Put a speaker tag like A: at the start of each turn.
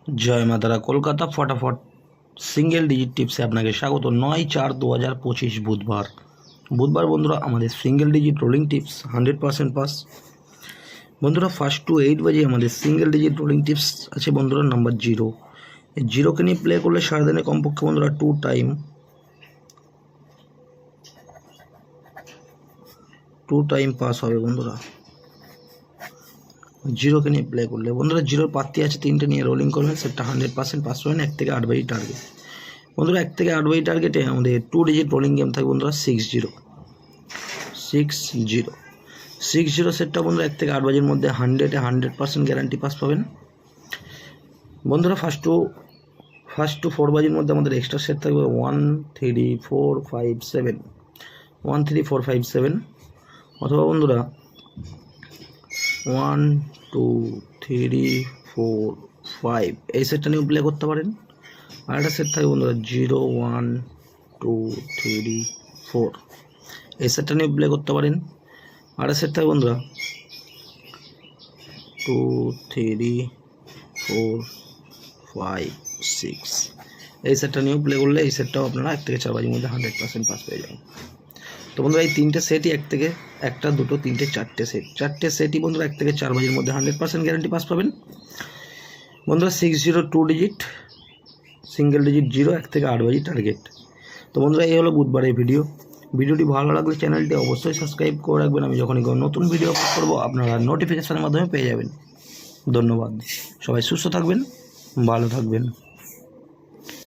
A: जय मातारा कलकाता फटाफट single digit tips आपनाके स्वागत 9/4/2025 बुधवार बंधुरा हमारे सिंगल डिजिट रोलिंग टिप्स 100% पास बंधुरा फर्स्ट टू 8 बजे हमारे सिंगल डिजिट रोलिंग टिप्स আছে बंधुरा नम्बर 0 জিরো के নিয়ে প্লে করলে সারা দিনে কমপক্ষে বন্ধুরা 2 টাইম পাস হবে বন্ধুরা জিরো के নিয়ে প্লে করলে বন্ধুরা জিরোর প্রার্থী আছে 3টে নিয়ে রোলিং করবেন সেটা 100% পাস পাবেন 1 থেকে 8 বাই টার্গেট বন্ধুরা 1 থেকে 8 বাই টার্গেটে আমাদের 2 ডিজিট রোলিং গেম থাকে বন্ধুরা 60 সেটটা বন্ধুরা 1 থেকে 8 বাজির মধ্যে 100% গ্যারান্টি পাস পাবেন বন্ধুরা ফার্স্ট টু 4 বাজির মধ্যে আমাদের এক্সট্রা সেট থাকবে 1 3 4 5 7 অথবা বন্ধুরা 1 2 3 4 5 এই সেটটা নিয়ে প্লে করতে পারেন আর একটা সেট থাকে বন্ধুরা 0 1 2 3 4 এই সেটটা নিয়ে প্লে করতে পারেন আর একটা সেট থাকে বন্ধুরা 2 3 4 5 6 এই সেটটা নিয়ে প্লে করলে এই সেটটাও আপনারা 1 থেকে 4 বাজির মধ্যে 100% পাস পেয়ে যাবেন তো বন্ধুরা এই তিনটে সেটই 1 থেকে 1টা 2টো 3টে 4টে সেটই বন্ধুরা 1 থেকে 4 বাজির মধ্যে 100% গ্যারান্টি পাস পাবেন বন্ধুরা 602 ডিজিট সিঙ্গেল ডিজিট 0 1 থেকে 8 বাজি টার্গেট তো বন্ধুরা এই হলো বুধবারের ভিডিওটি ভালো লাগলে চ্যানেলটি অবশ্যই সাবস্ক্রাইব করে রাখবেন আমি যখনই কোনো নতুন ভিডিও আপলোড করব আপনারা নোটিফিকেশনের মাধ্যমে পেয়ে যাবেন ধন্যবাদ সবাই সুস্থ থাকবেন ভালো থাকবেন।